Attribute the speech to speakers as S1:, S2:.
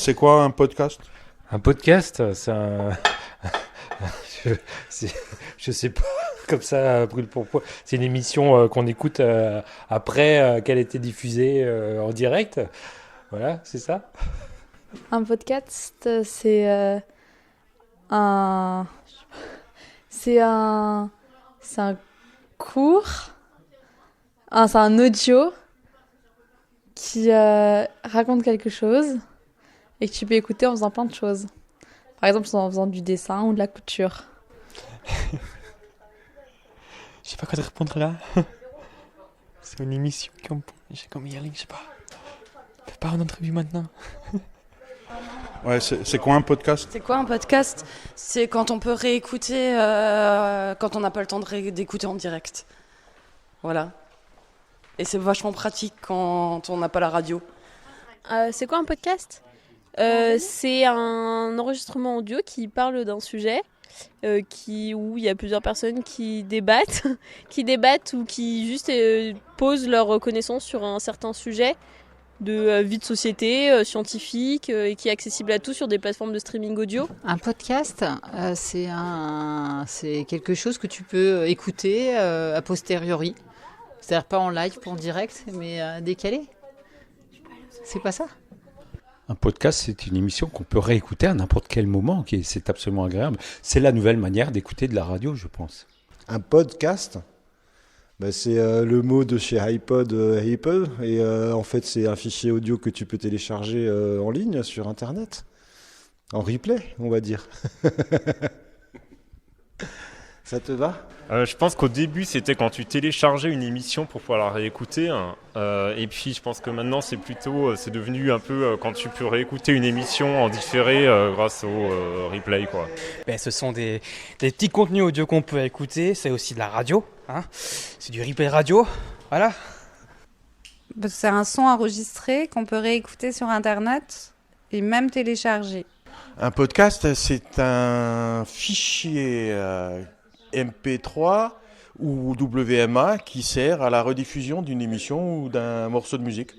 S1: C'est quoi un podcast?
S2: Un podcast, c'est un... je, je sais pas, comme ça, brûle pour point. C'est une émission qu'on écoute après qu'elle ait été diffusée en direct. Voilà, c'est ça.
S3: Un podcast, un... c'est un... c'est un cours, c'est un audio qui raconte quelque chose et que tu peux écouter en faisant plein de choses. Par exemple, en faisant du dessin ou de la couture.
S4: Je sais pas quoi te répondre là. C'est une émission j'ai comme y aller, je sais pas. Fais pas une entrevue maintenant.
S1: Ouais, c'est quoi un podcast?
S5: C'est quoi un podcast? C'est quand on peut réécouter quand on n'a pas le temps d'écouter en direct. Voilà. Et c'est vachement pratique quand on n'a pas la radio.
S6: C'est quoi un podcast? C'est un enregistrement audio qui parle d'un sujet où il y a plusieurs personnes qui débattent, ou qui juste posent leur connaissance sur un certain sujet de vie de société, scientifique, et qui est accessible à tous sur des plateformes de streaming audio.
S7: Un podcast, c'est quelque chose que tu peux écouter a posteriori. C'est-à-dire pas en live, pas en direct, mais décalé. C'est pas ça?
S2: Un podcast, c'est une émission qu'on peut réécouter à n'importe quel moment. C'est absolument agréable. C'est la nouvelle manière d'écouter de la radio, je pense.
S8: Un podcast, c'est le mot de chez iPod, Apple. Et en fait, c'est un fichier audio que tu peux télécharger en ligne sur Internet. En replay, on va dire. Ça te va?
S9: Je pense qu'au début, c'était quand tu téléchargeais une émission pour pouvoir la réécouter. Et puis, je pense que maintenant, c'est devenu un peu quand tu peux réécouter une émission en différé grâce au replay, quoi.
S4: Ce sont des petits contenus audio qu'on peut écouter. C'est aussi de la radio. C'est du replay radio. Voilà.
S10: C'est un son enregistré qu'on peut réécouter sur Internet et même télécharger.
S11: Un podcast, c'est un fichier MP3 ou WMA qui sert à la rediffusion d'une émission ou d'un morceau de musique.